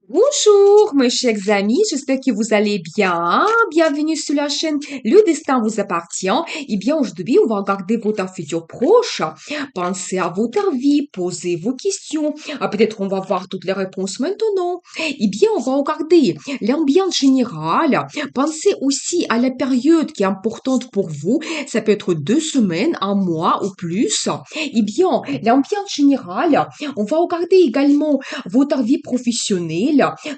Bonjour, mes chers amis, j'espère que vous allez bien. Bienvenue sur la chaîne Le Destin vous appartient. Eh bien, aujourd'hui, on va regarder votre futur proche. Pensez à votre vie, posez vos questions. Peut-être on va voir toutes les réponses maintenant. Eh bien, on va regarder l'ambiance générale. Pensez aussi à la période qui est importante pour vous. Ça peut être 2 semaines, un mois ou plus. Eh bien, l'ambiance générale, on va regarder également votre vie professionnelle,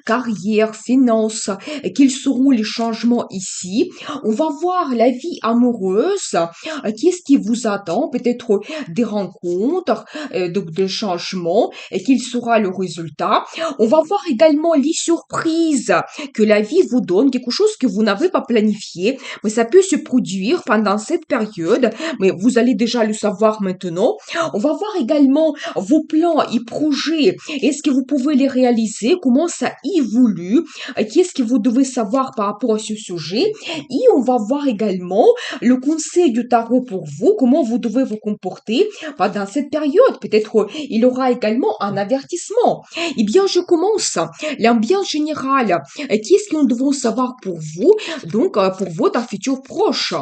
carrière, finances, quels seront les changements ici. On va voir la vie amoureuse, qu'est-ce qui vous attend, peut-être des rencontres, donc des changements, et quel sera le résultat. On va voir également les surprises que la vie vous donne, quelque chose que vous n'avez pas planifié, mais ça peut se produire pendant cette période, mais vous allez déjà le savoir maintenant. On va voir également vos plans et projets. Est-ce que vous pouvez les réaliser? Comment ça évolue? Qu'est-ce que vous devez savoir par rapport à ce sujet? Et on va voir également le conseil du tarot pour vous, comment vous devez vous comporter pendant cette période. Peut-être il y aura également un avertissement. Eh bien, je commence. L'ambiance générale. Qu'est-ce que nous devons savoir pour vous, donc pour votre futur proche?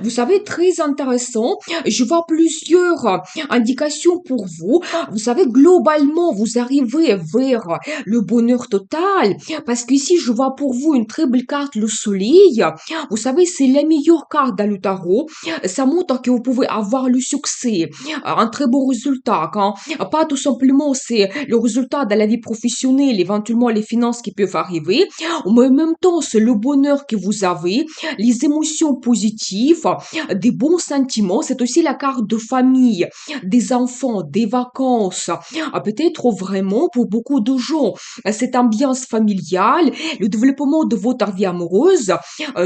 Vous savez, très intéressant. Je vois plusieurs indications pour vous. Vous savez, globalement, vous arrivez vers le bonheur total parce qu'ici, je vois pour vous une très belle carte, le soleil. Vous savez, c'est la meilleure carte dans le tarot. Ça montre que vous pouvez avoir le succès, un très beau résultat. Quand pas tout simplement, c'est le résultat de la vie professionnelle, éventuellement les finances qui peuvent arriver, mais en même temps, c'est le bonheur que vous avez, les émotions positives, des bons sentiments. C'est aussi la carte de famille, des enfants, des vacances. Peut-être vraiment pour beaucoup de gens, cette ambiance familiale, le développement de votre vie amoureuse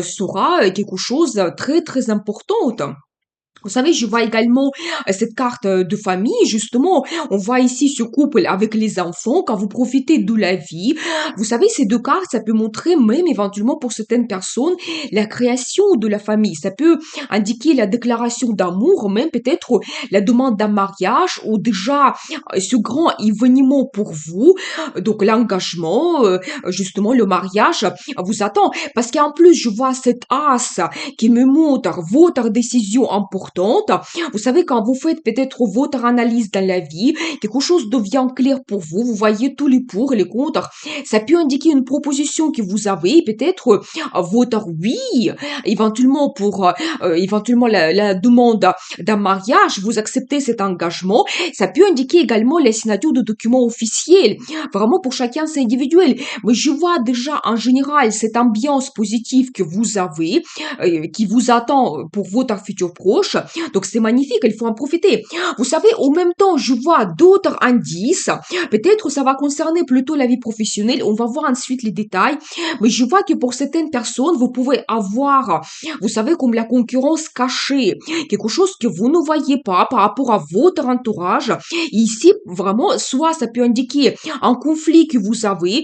sera quelque chose de très très important. Vous savez, je vois également cette carte de famille, justement. On voit ici ce couple avec les enfants, quand vous profitez de la vie. Vous savez, ces deux cartes, ça peut montrer même éventuellement pour certaines personnes la création de la famille. Ça peut indiquer la déclaration d'amour, même peut-être la demande d'un mariage ou déjà ce grand événement pour vous. Donc l'engagement, justement le mariage vous attend. Parce qu'en plus, je vois cette as qui me montre votre décision importante. Vous savez, quand vous faites peut-être votre analyse dans la vie, quelque chose devient clair pour vous. Vous voyez tous les pour et les contre. Ça peut indiquer une proposition que vous avez, peut-être votre oui, éventuellement pour éventuellement la demande d'un mariage, vous acceptez cet engagement. Ça peut indiquer également la signature de documents officiels. Vraiment, pour chacun, c'est individuel. Mais je vois déjà en général cette ambiance positive que vous avez, qui vous attend pour votre futur proche. Donc c'est magnifique, il faut en profiter. Vous savez, en même temps, je vois d'autres indices. Peut-être ça va concerner plutôt la vie professionnelle. On va voir ensuite les détails. Mais je vois que pour certaines personnes, vous pouvez avoir, vous savez, comme la concurrence cachée, quelque chose que vous ne voyez pas par rapport à votre entourage. Ici, vraiment, soit ça peut indiquer un conflit que vous savez,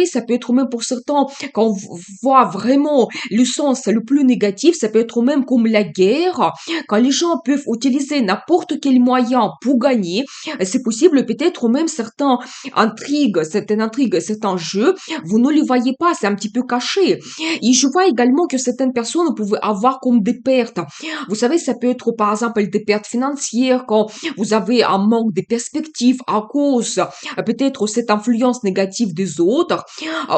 ça peut être même pour certains, quand on voit vraiment le sens le plus négatif, ça peut être même comme la guerre, quand les gens peuvent utiliser n'importe quel moyen pour gagner, c'est possible peut-être même certaines intrigues, certains jeux, vous ne les voyez pas, c'est un petit peu caché. Et je vois également que certaines personnes peuvent avoir comme des pertes. Vous savez, ça peut être par exemple des pertes financières quand vous avez un manque de perspectives à cause peut-être cette influence négative des autres,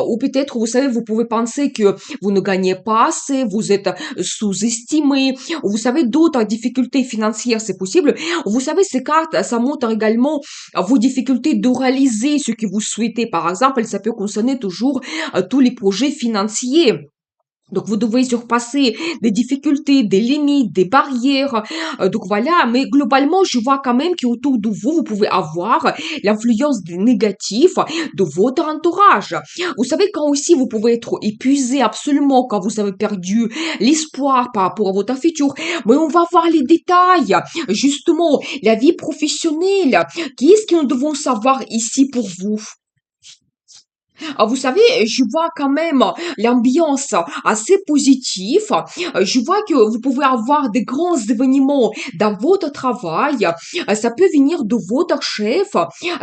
ou peut-être, vous savez, vous pouvez penser que vous ne gagnez pas assez, vous êtes sous-estimé, ou vous savez, d'autres difficultés financières, c'est possible. Vous savez, ces cartes, ça montre également vos difficultés de réaliser ce que vous souhaitez. Par exemple, ça peut concerner toujours tous les projets financiers. Donc, vous devez surpasser des difficultés, des limites, des barrières. Donc, voilà. Mais globalement, je vois quand même qu'autour de vous, vous pouvez avoir l'influence négative de votre entourage. Vous savez, quand aussi vous pouvez être épuisé absolument, quand vous avez perdu l'espoir par rapport à votre futur. Mais on va voir les détails. Justement, la vie professionnelle. Qu'est-ce que nous devons savoir ici pour vous? Vous savez, je vois quand même l'ambiance assez positive. Je vois que vous pouvez avoir des grands événements dans votre travail. Ça peut venir de votre chef.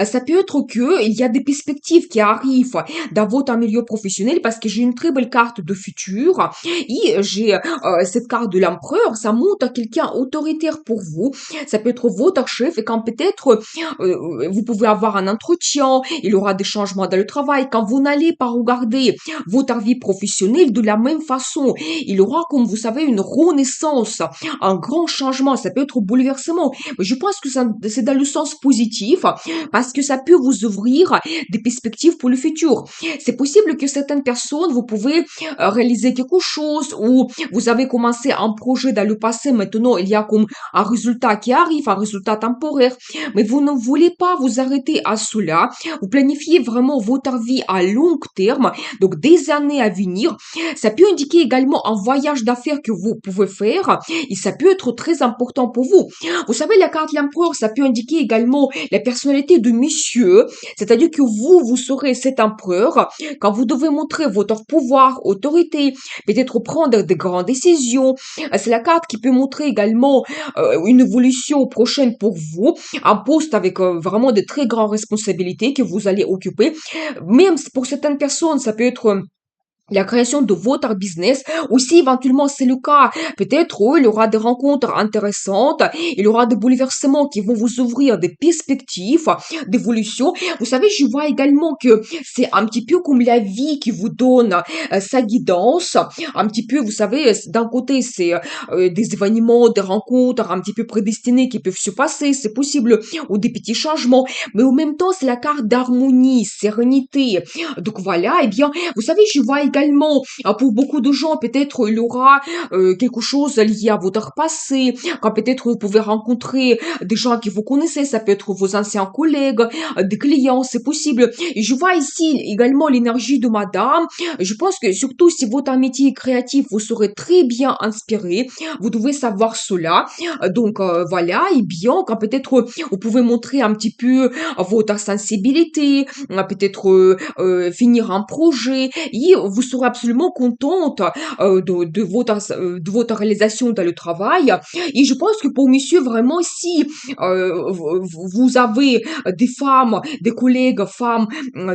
Ça peut être que il y a des perspectives qui arrivent dans votre milieu professionnel parce que j'ai une très belle carte de futur et j'ai cette carte de l'empereur. Ça montre quelqu'un autoritaire pour vous. Ça peut être votre chef et quand peut-être vous pouvez avoir un entretien, il y aura des changements dans le travail. Quand vous n'allez pas regarder votre vie professionnelle de la même façon, il y aura, comme vous savez, une renaissance, un grand changement. Ça peut être un bouleversement. Mais je pense que c'est dans le sens positif parce que ça peut vous ouvrir des perspectives pour le futur. C'est possible que certaines personnes, vous pouvez réaliser quelque chose ou vous avez commencé un projet dans le passé. Maintenant, il y a comme un résultat qui arrive, un résultat temporaire. Mais vous ne voulez pas vous arrêter à cela. Vous planifiez vraiment votre vie à long terme, donc des années à venir. Ça peut indiquer également un voyage d'affaires que vous pouvez faire et ça peut être très important pour vous. Vous savez, la carte de l'empereur, ça peut indiquer également la personnalité de monsieur, c'est-à-dire que vous serez cet empereur quand vous devez montrer votre pouvoir, autorité, peut-être prendre de grandes décisions. C'est la carte qui peut montrer également une évolution prochaine pour vous, un poste avec vraiment de très grandes responsabilités que vous allez occuper. Même pour certaines personnes, ça peut être la création de votre business. Aussi, éventuellement, c'est le cas. Peut-être, il y aura des rencontres intéressantes. Il y aura des bouleversements qui vont vous ouvrir des perspectives d'évolution. Vous savez, je vois également que c'est un petit peu comme la vie qui vous donne sa guidance. Un petit peu, vous savez, d'un côté, c'est des événements, des rencontres un petit peu prédestinées qui peuvent se passer. C'est possible. Ou des petits changements. Mais en même temps, c'est la carte d'harmonie, sérénité. Donc voilà, eh bien, vous savez, je vois également, pour beaucoup de gens, peut-être il y aura quelque chose lié à votre passé, quand peut-être vous pouvez rencontrer des gens que vous connaissez, ça peut être vos anciens collègues, des clients, c'est possible. Et je vois ici également l'énergie de madame. Je pense que surtout si votre métier est créatif, vous serez très bien inspiré. Vous devez savoir cela. Donc voilà, et bien, quand peut-être vous pouvez montrer un petit peu votre sensibilité, peut-être finir un projet et vous serez absolument contente de votre réalisation dans le travail. Et je pense que pour monsieur, vraiment, si vous avez des femmes, des collègues femmes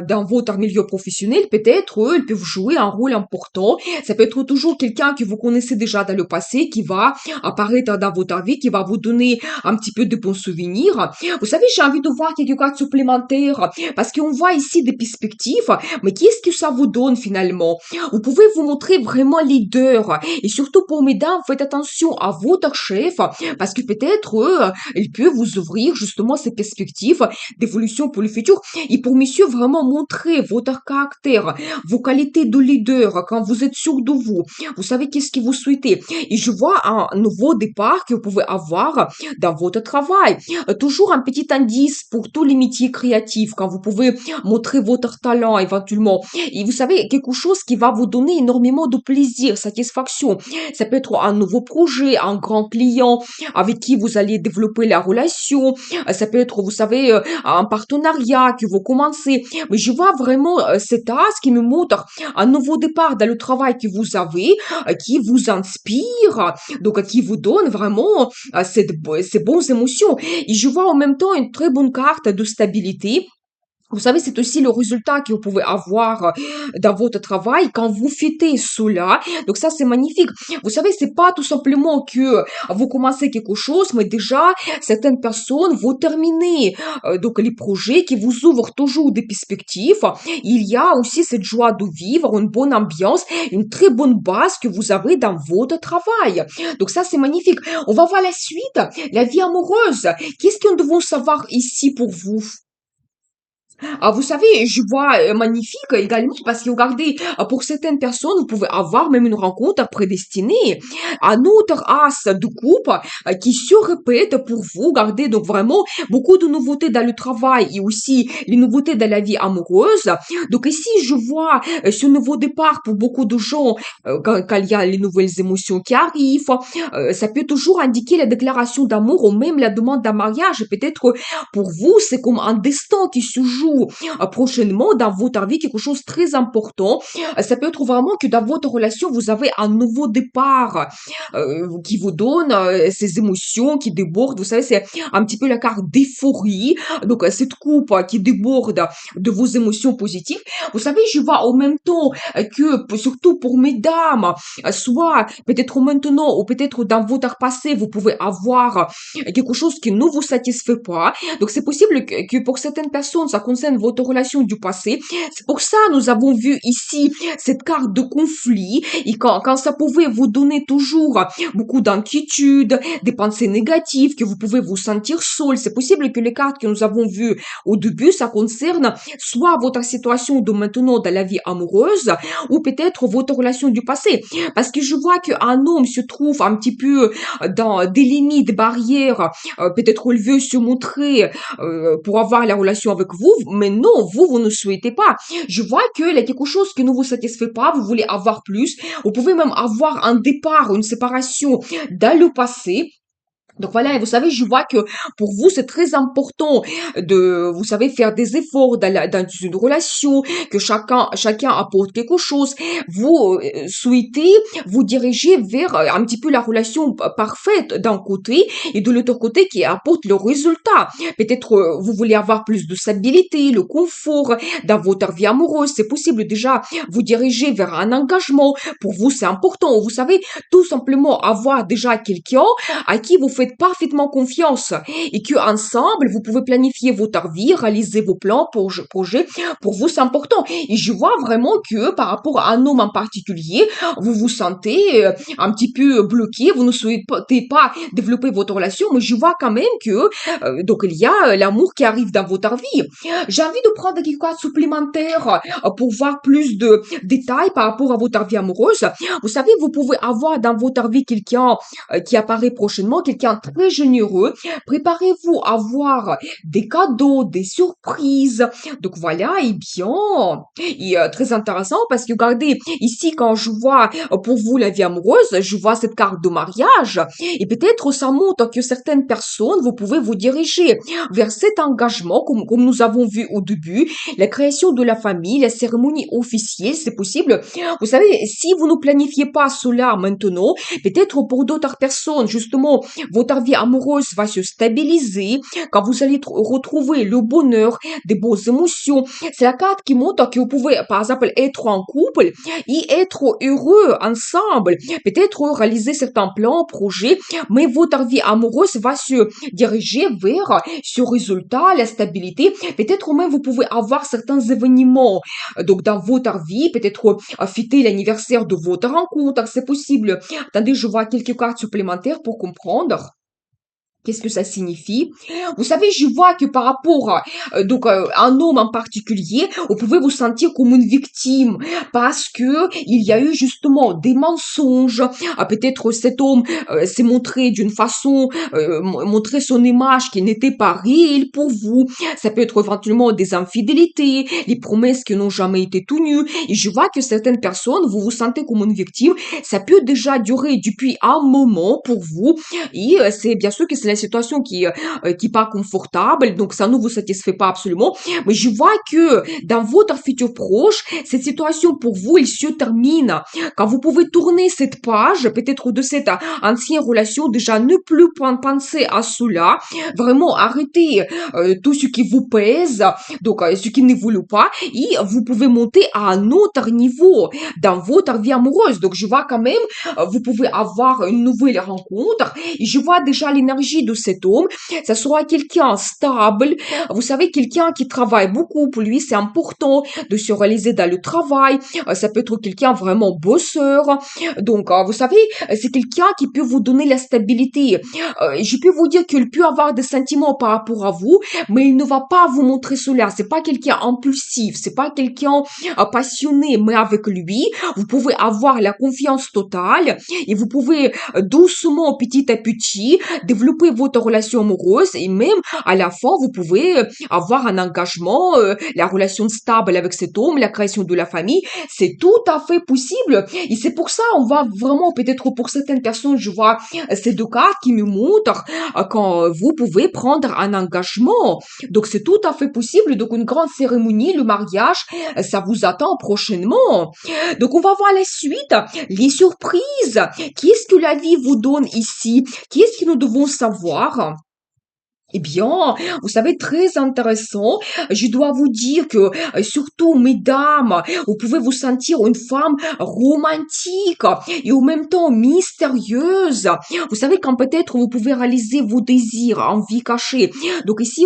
dans votre milieu professionnel, peut-être elles peuvent jouer un rôle important. Ça peut être toujours quelqu'un que vous connaissez déjà dans le passé qui va apparaître dans votre vie, qui va vous donner un petit peu de bons souvenirs. Vous savez, j'ai envie de voir quelques cartes supplémentaires parce qu'on voit ici des perspectives, mais qu'est-ce que ça vous donne finalement? Vous pouvez vous montrer vraiment leader et surtout pour mesdames, faites attention à votre chef parce que peut-être il peut vous ouvrir justement ces perspectives d'évolution pour le futur et pour messieurs vraiment montrer votre caractère, vos qualités de leader quand vous êtes sûr de vous. Vous savez qu'est-ce que vous souhaitez et je vois un nouveau départ que vous pouvez avoir dans votre travail. Toujours un petit indice pour tous les métiers créatifs quand vous pouvez montrer votre talent éventuellement. Et vous savez, quelque chose qui va vous donner énormément de plaisir, satisfaction. Ça peut être un nouveau projet, un grand client avec qui vous allez développer la relation. Ça peut être, vous savez, un partenariat que vous commencez. Mais je vois vraiment cet as qui me montre un nouveau départ dans le travail que vous avez, qui vous inspire, donc qui vous donne vraiment ces bonnes émotions. Et je vois en même temps une très bonne carte de stabilité. Vous savez, c'est aussi le résultat que vous pouvez avoir dans votre travail quand vous fêtez cela. Donc ça, c'est magnifique. Vous savez, c'est pas tout simplement que vous commencez quelque chose, mais déjà, certaines personnes vont terminer donc les projets qui vous ouvrent toujours des perspectives. Il y a aussi cette joie de vivre, une bonne ambiance, une très bonne base que vous avez dans votre travail. Donc ça, c'est magnifique. On va voir la suite, la vie amoureuse. Qu'est-ce que nous devons savoir ici pour vous? Vous savez, je vois magnifique également parce que regardez, pour certaines personnes, vous pouvez avoir même une rencontre prédestinée. Un autre as de coupe qui se répète pour vous. Regardez, donc vraiment beaucoup de nouveautés dans le travail et aussi les nouveautés dans la vie amoureuse. Donc ici, je vois ce nouveau départ pour beaucoup de gens quand il y a les nouvelles émotions qui arrivent. Ça peut toujours indiquer la déclaration d'amour ou même la demande d'un mariage. Peut-être pour vous, c'est comme un destin qui se joue surtout prochainement dans votre vie quelque chose de très important. Ça peut être vraiment que dans votre relation, vous avez un nouveau départ qui vous donne ces émotions qui débordent. Vous savez, c'est un petit peu la carte d'euphorie. Donc, cette coupe qui déborde de vos émotions positives. Vous savez, je vois en même temps surtout pour mesdames, soit peut-être maintenant ou peut-être dans votre passé, vous pouvez avoir quelque chose qui ne vous satisfait pas. Donc, c'est possible que pour certaines personnes, ça concerne votre relation du passé. C'est pour ça nous avons vu ici cette carte de conflit. Et quand ça pouvait vous donner toujours beaucoup d'inquiétude, des pensées négatives, que vous pouvez vous sentir seul, c'est possible que les cartes que nous avons vues au début, ça concerne soit votre situation de maintenant dans la vie amoureuse, ou peut-être votre relation du passé. Parce que je vois qu'un homme se trouve un petit peu dans des limites, des barrières, peut-être il veut se montrer pour avoir la relation avec vous, mais non, vous ne souhaitez pas. Je vois qu'il y a quelque chose qui ne vous satisfait pas, vous voulez avoir plus, vous pouvez même avoir un départ, une séparation dans le passé. Donc voilà, et vous savez, je vois que pour vous, c'est très important de, vous savez, faire des efforts dans une relation, que chacun apporte quelque chose. Vous souhaitez vous diriger vers un petit peu la relation parfaite d'un côté et de l'autre côté qui apporte le résultat. Peut-être vous voulez avoir plus de stabilité, le confort dans votre vie amoureuse. C'est possible déjà vous diriger vers un engagement. Pour vous, c'est important. Vous savez, tout simplement avoir déjà quelqu'un à qui vous faites parfaitement confiance et que ensemble vous pouvez planifier votre vie, réaliser vos plans, projets. Pour vous, c'est important. Et je vois vraiment que par rapport à un homme en particulier, vous vous sentez un petit peu bloqué, vous ne souhaitez pas développer votre relation, mais je vois quand même que donc il y a l'amour qui arrive dans votre vie. J'ai envie de prendre quelques cas supplémentaires pour voir plus de détails par rapport à votre vie amoureuse. Vous savez, vous pouvez avoir dans votre vie quelqu'un qui apparaît prochainement, quelqu'un très généreux. Préparez-vous à voir des cadeaux, des surprises. Donc voilà, et bien, et très intéressant parce que regardez, ici quand je vois pour vous la vie amoureuse, je vois cette carte de mariage et peut-être ça montre que certaines personnes, vous pouvez vous diriger vers cet engagement comme nous avons vu au début, la création de la famille, la cérémonie officielle, c'est possible. Vous savez, si vous ne planifiez pas cela maintenant, peut-être pour d'autres personnes, justement, votre vie amoureuse va se stabiliser quand vous allez retrouver le bonheur, des bonnes émotions. C'est la carte qui montre que vous pouvez, par exemple, être en couple et être heureux ensemble. Peut-être réaliser certains plans, projets, mais votre vie amoureuse va se diriger vers ce résultat, la stabilité. Peut-être même vous pouvez avoir certains événements donc dans votre vie, peut-être fêter l'anniversaire de votre rencontre, c'est possible. Attendez, je vois quelques cartes supplémentaires pour comprendre. Qu'est-ce que ça signifie? Vous savez, je vois que par rapport un homme en particulier, vous pouvez vous sentir comme une victime parce que il y a eu justement des mensonges. Peut-être cet homme s'est montré d'une façon, montrer son image qui n'était pas réelle pour vous. Ça peut être éventuellement des infidélités, les promesses qui n'ont jamais été tenues. Et je vois que certaines personnes, vous vous sentez comme une victime. Ça peut déjà durer depuis un moment pour vous. Et c'est bien sûr que c'est la situation qui pas confortable, donc ça ne vous satisfait pas absolument. Mais je vois que dans votre futur proche, cette situation pour vous, elle se termine. Quand vous pouvez tourner cette page, peut-être de cette ancienne relation, déjà ne plus penser à cela, vraiment arrêter tout ce qui vous pèse, donc ce qui ne voulait pas, et vous pouvez monter à un autre niveau dans votre vie amoureuse. Donc je vois quand même, vous pouvez avoir une nouvelle rencontre, et je vois déjà l'énergie de cet homme. Ça sera quelqu'un stable, vous savez, quelqu'un qui travaille beaucoup. Pour lui, c'est important de se réaliser dans le travail. Ça peut être quelqu'un vraiment bosseur. Donc, vous savez, c'est quelqu'un qui peut vous donner la stabilité. Je peux vous dire qu'il peut avoir des sentiments par rapport à vous, mais il ne va pas vous montrer cela. C'est pas quelqu'un impulsif, c'est pas quelqu'un passionné, mais avec lui, vous pouvez avoir la confiance totale et vous pouvez doucement, petit à petit, développer découvrir votre relation amoureuse et même à la fin, vous pouvez avoir un engagement, la relation stable avec cet homme, la création de la famille. C'est tout à fait possible. Et c'est pour ça, on va vraiment, peut-être pour certaines personnes, je vois ces deux cartes qui me montrent quand vous pouvez prendre un engagement. Donc c'est tout à fait possible. Donc une grande cérémonie, le mariage, ça vous attend prochainement. Donc on va voir la suite, les surprises. Qu'est-ce que la vie vous donne ici? Qu'est-ce que nous devons savoir? Eh bien, vous savez, très intéressant. Je dois vous dire que, surtout, mesdames, vous pouvez vous sentir une femme romantique et en même temps mystérieuse. Vous savez, quand peut-être vous pouvez réaliser vos désirs en vie cachée. Donc ici,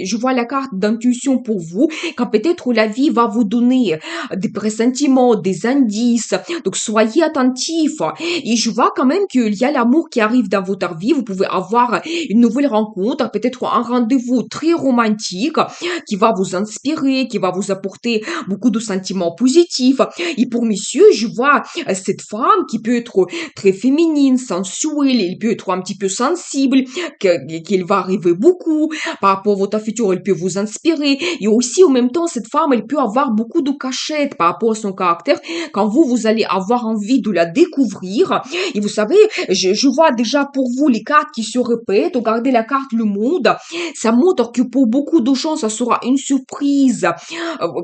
je vois la carte d'intuition pour vous, quand peut-être la vie va vous donner des pressentiments, des indices. Donc soyez attentifs. Et je vois quand même qu'il y a l'amour qui arrive dans votre vie. Vous pouvez avoir une nouvelle rencontre, peut-être un rendez-vous très romantique qui va vous inspirer, qui va vous apporter beaucoup de sentiments positifs. Et pour monsieur, je vois cette femme qui peut être très féminine, sensuelle, elle peut être un petit peu sensible, qu'elle va arriver beaucoup par rapport à votre futur, elle peut vous inspirer. Et aussi, en même temps, cette femme, elle peut avoir beaucoup de cachettes par rapport à son caractère. Quand vous allez avoir envie de la découvrir, et vous savez, je vois déjà pour vous les cartes qui se répètent. Regardez la carte Le Monde. Ça montre que pour beaucoup de gens, ça sera une surprise.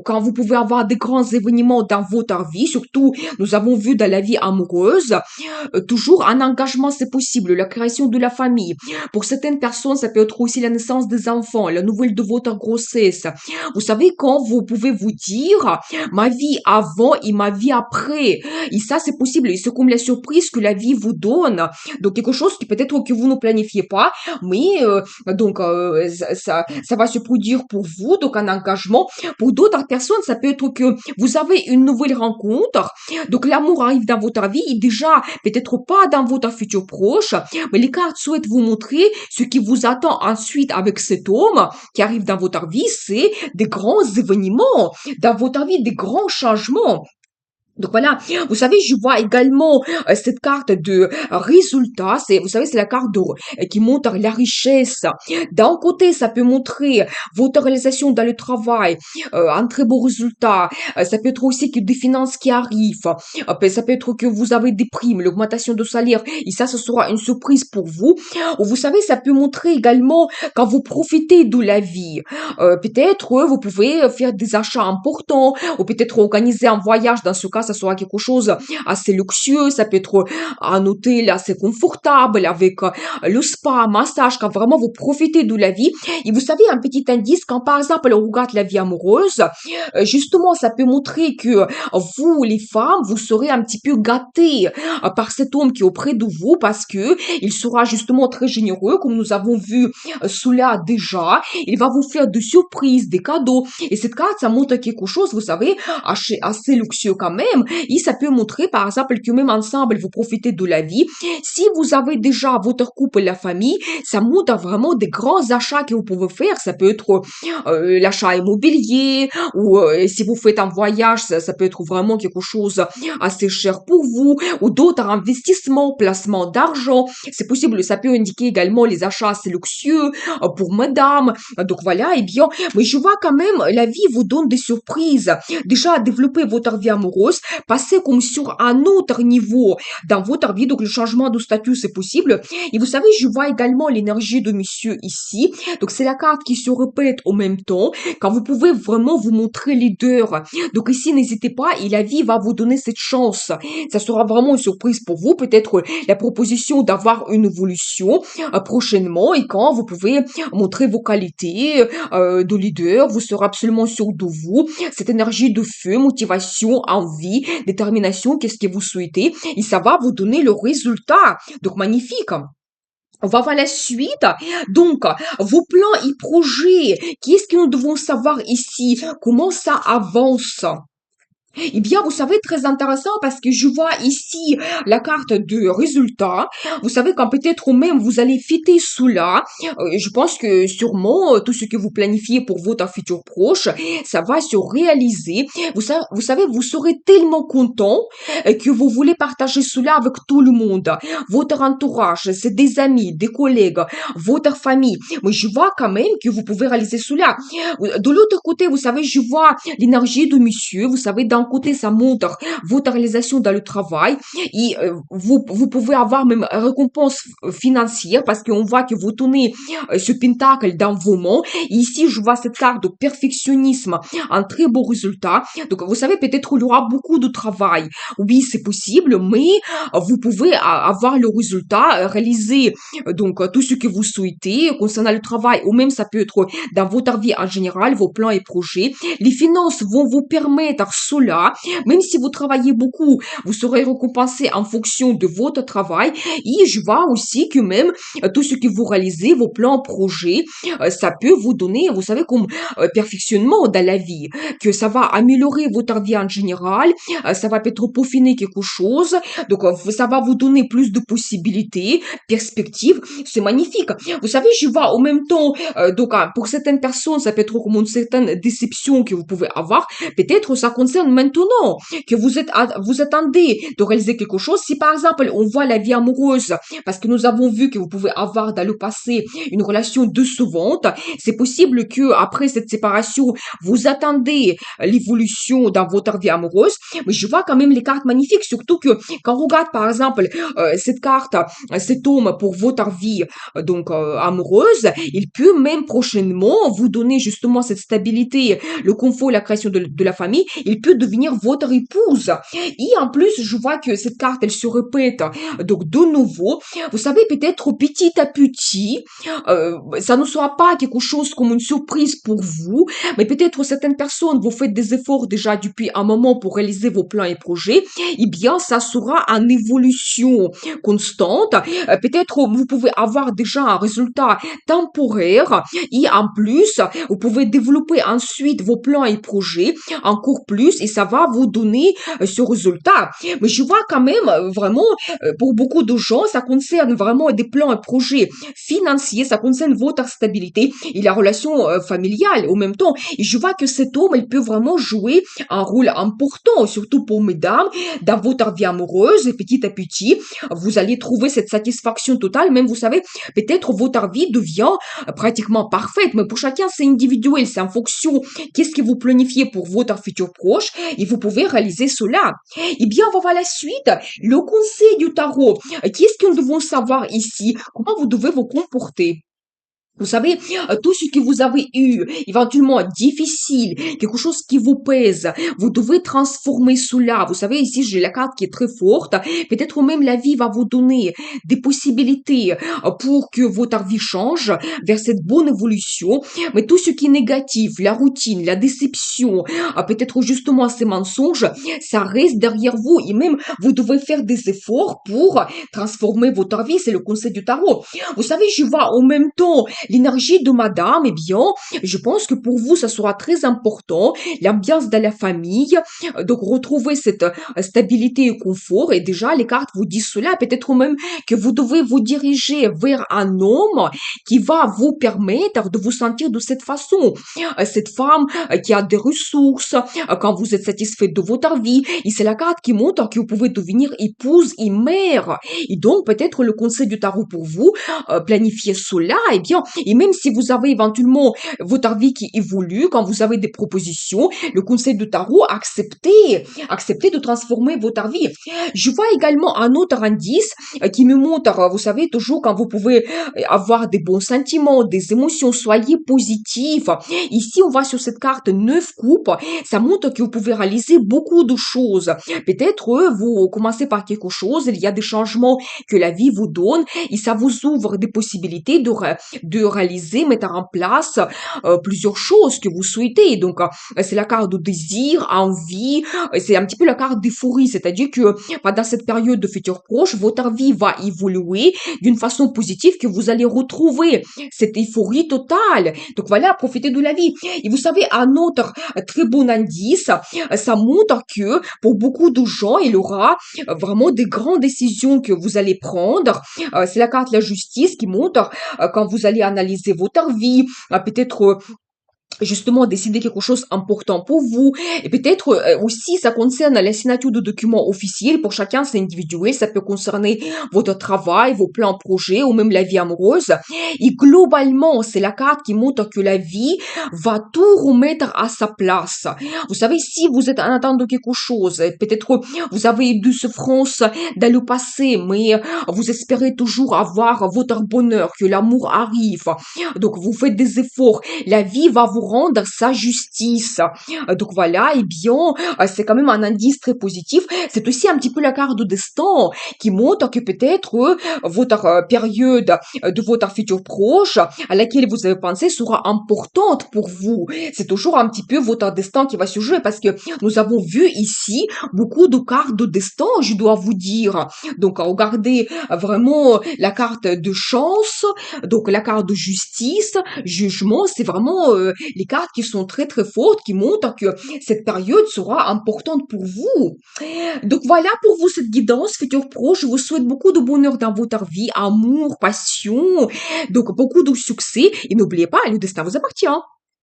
Quand vous pouvez avoir des grands événements dans votre vie, surtout, nous avons vu dans la vie amoureuse, toujours un engagement, c'est possible. La création de la famille. Pour certaines personnes, ça peut être aussi la naissance des enfants, la nouvelle de votre grossesse. Vous savez, quand vous pouvez vous dire, ma vie avant et ma vie après. Et ça, c'est possible. Et c'est comme la surprise que la vie vous donne. Donc, quelque chose qui peut-être que vous ne planifiez pas, mais ça va se produire pour vous. Donc, un engagement. Pour d'autres personnes, ça peut être que vous avez une nouvelle rencontre. Donc, l'amour arrive dans votre vie et déjà, peut-être pas dans votre futur proche, mais les cartes souhaitent vous montrer ce qui vous attend ensuite avec cet homme qui arrive dans votre vie, c'est des grands événements dans votre vie, des grands changements. Donc voilà, vous savez, je vois également cette carte de résultat. C'est, vous savez, c'est la carte qui montre la richesse. D'un côté, ça peut montrer votre réalisation dans le travail, un très beau résultat. Ça peut être aussi que des finances qui arrivent. Ça peut être que vous avez des primes, l'augmentation de salaire. Et ça, ce sera une surprise pour vous. Ou vous savez, ça peut montrer également quand vous profitez de la vie. Peut-être vous pouvez faire des achats importants ou peut-être organiser un voyage. Dans ce cas, ça sera quelque chose assez luxueux. Ça peut être un hôtel assez confortable avec le spa, massage, quand vraiment vous profitez de la vie. Et vous savez, un petit indice, quand par exemple on regarde la vie amoureuse, justement, ça peut montrer que vous, les femmes, vous serez un petit peu gâtées par cet homme qui est auprès de vous parce que il sera justement très généreux, comme nous avons vu cela déjà. Il va vous faire des surprises, des cadeaux. Et cette carte, ça montre quelque chose, vous savez, assez luxueux quand même. Et ça peut montrer, par exemple, que même ensemble, vous profitez de la vie. Si vous avez déjà votre couple, la famille, ça montre vraiment des grands achats que vous pouvez faire. Ça peut être l'achat immobilier ou si vous faites un voyage, ça peut être vraiment quelque chose assez cher pour vous ou d'autres investissements, placements d'argent. C'est possible, ça peut indiquer également les achats assez luxueux pour madame. Donc voilà, eh bien, mais je vois quand même, la vie vous donne des surprises. Déjà, développer votre vie amoureuse, passer comme sur un autre niveau dans votre vie. Donc, le changement de statut, c'est possible. Et vous savez, je vois également l'énergie de monsieur ici. Donc, c'est la carte qui se répète en même temps. Quand vous pouvez vraiment vous montrer leader. Donc, ici, n'hésitez pas. Et la vie va vous donner cette chance. Ça sera vraiment une surprise pour vous. Peut-être la proposition d'avoir une évolution prochainement. Et quand vous pouvez montrer vos qualités de leader, vous serez absolument sûr de vous. Cette énergie de feu, motivation, envie, détermination, qu'est-ce que vous souhaitez, et ça va vous donner le résultat. Donc, magnifique. On va voir la suite. Donc, vos plans et projets, qu'est-ce que nous devons savoir ici? Comment ça avance? Eh bien, vous savez, très intéressant parce que je vois ici la carte de résultat. Vous savez quand peut-être même vous allez fêter cela. Je pense que sûrement tout ce que vous planifiez pour votre futur proche, ça va se réaliser. Vous savez, vous serez tellement content que vous voulez partager cela avec tout le monde. Votre entourage, c'est des amis, des collègues, votre famille. Mais je vois quand même que vous pouvez réaliser cela. De l'autre côté, vous savez, je vois l'énergie de monsieur. Vous savez, d'un côté, ça montre votre réalisation dans le travail et vous pouvez avoir même une récompense financière parce qu'on voit que vous tenez ce pentacle dans vos mains. Et ici, je vois cette carte de perfectionnisme, un très beau résultat. Donc, vous savez, peut-être il y aura beaucoup de travail. Oui, c'est possible, mais vous pouvez avoir le résultat, réaliser tout ce que vous souhaitez concernant le travail ou même ça peut être dans votre vie en général, vos plans et projets. Les finances vont vous permettre cela. Même si vous travaillez beaucoup, vous serez récompensé en fonction de votre travail. Et je vois aussi que même tout ce que vous réalisez, vos plans, projets, ça peut vous donner, vous savez, comme perfectionnement dans la vie, que ça va améliorer votre vie en général, ça va peut-être peaufiner quelque chose, ça va vous donner plus de possibilités, perspectives, c'est magnifique. Vous savez, je vois en même temps, pour certaines personnes, ça peut être comme une certaine déception que vous pouvez avoir, peut-être ça concerne maintenant que vous attendez de réaliser quelque chose. Si par exemple on voit la vie amoureuse, parce que nous avons vu que vous pouvez avoir dans le passé une relation décevante, c'est possible que après cette séparation, vous attendez l'évolution dans votre vie amoureuse. Mais je vois quand même les cartes magnifiques, surtout que quand on regarde par exemple cette carte, cet homme pour votre vie amoureuse, il peut même prochainement vous donner justement cette stabilité, le confort, la création de la famille. Il peut devenir votre épouse. Et en plus, je vois que cette carte, elle se répète. Donc de nouveau, vous savez, peut-être petit à petit, ça ne sera pas quelque chose comme une surprise pour vous, mais peut-être certaines personnes, vous faites des efforts déjà depuis un moment pour réaliser vos plans et projets, eh bien, ça sera en évolution constante. Peut-être vous pouvez avoir déjà un résultat temporaire et en plus, vous pouvez développer ensuite vos plans et projets encore plus et ça va vous donner ce résultat. Mais je vois quand même vraiment, pour beaucoup de gens, ça concerne vraiment des plans et projets financiers, ça concerne votre stabilité et la relation familiale en même temps. Et je vois que cet homme, il peut vraiment jouer un rôle important, surtout pour mesdames, dans votre vie amoureuse et petit à petit, vous allez trouver cette satisfaction totale. Même, vous savez, peut-être votre vie devient pratiquement parfaite, mais pour chacun, c'est individuel, c'est en fonction qu'est-ce que vous planifiez pour votre futur proche et vous pouvez réaliser cela. Eh bien, on va voir la suite. Le conseil du tarot. Qu'est-ce que nous devons savoir ici? Comment vous devez vous comporter? Vous savez, tout ce que vous avez eu, éventuellement difficile, quelque chose qui vous pèse, vous devez transformer cela. Vous savez, ici, j'ai la carte qui est très forte. Peut-être même la vie va vous donner des possibilités pour que votre vie change vers cette bonne évolution. Mais tout ce qui est négatif, la routine, la déception, peut-être justement ces mensonges, ça reste derrière vous. Et même, vous devez faire des efforts pour transformer votre vie. C'est le conseil du tarot. Vous savez, je vois en même temps l'énergie de madame, eh bien, je pense que pour vous, ça sera très important. L'ambiance de la famille, donc retrouver cette stabilité et confort. Et déjà, les cartes vous disent cela. Peut-être même que vous devez vous diriger vers un homme qui va vous permettre de vous sentir de cette façon. Cette femme qui a des ressources, quand vous êtes satisfait de votre vie. Et c'est la carte qui montre que vous pouvez devenir épouse et mère. Et donc, peut-être le conseil du tarot pour vous, planifier cela, eh bien, et même si vous avez éventuellement votre vie qui évolue, quand vous avez des propositions, le conseil de tarot, acceptez de transformer votre vie. Je vois également un autre indice qui me montre, vous savez, toujours quand vous pouvez avoir des bons sentiments, des émotions, soyez positifs. Ici, on voit sur cette carte 9 coupes, ça montre que vous pouvez réaliser beaucoup de choses. Peut-être vous commencez par quelque chose, il y a des changements que la vie vous donne et ça vous ouvre des possibilités de réaliser, mettre en place plusieurs choses que vous souhaitez. Donc, c'est la carte de désir, envie, c'est un petit peu la carte d'euphorie, c'est-à-dire que pendant cette période de futur proche, votre vie va évoluer d'une façon positive que vous allez retrouver cette euphorie totale. Donc voilà, profitez de la vie. Et vous savez, un autre très bon indice, ça montre que pour beaucoup de gens, il y aura vraiment des grandes décisions que vous allez prendre. C'est la carte de la justice qui montre quand vous allez analyser votre vie, peut-être justement décider quelque chose d'important pour vous. Et peut-être aussi, ça concerne la signature de documents officiels. Pour chacun, c'est individuel. Ça peut concerner votre travail, vos plans, projets ou même la vie amoureuse. Et globalement, c'est la carte qui montre que la vie va tout remettre à sa place. Vous savez, si vous êtes en attente de quelque chose, peut-être vous avez eu des souffrances dans le passé, mais vous espérez toujours avoir votre bonheur, que l'amour arrive. Donc, vous faites des efforts. La vie va vous rendre sa justice. Donc voilà, eh bien, c'est quand même un indice très positif. C'est aussi un petit peu la carte de destin qui montre que peut-être votre période de votre futur proche à laquelle vous avez pensé sera importante pour vous. C'est toujours un petit peu votre destin qui va se jouer parce que nous avons vu ici beaucoup de cartes de destin, je dois vous dire. Donc, regardez vraiment la carte de chance, donc la carte de justice, jugement, c'est vraiment les cartes qui sont très très fortes, qui montrent que cette période sera importante pour vous. Donc voilà pour vous cette guidance futur pro. Je vous souhaite beaucoup de bonheur dans votre vie, amour, passion, donc beaucoup de succès. Et n'oubliez pas, le destin vous appartient.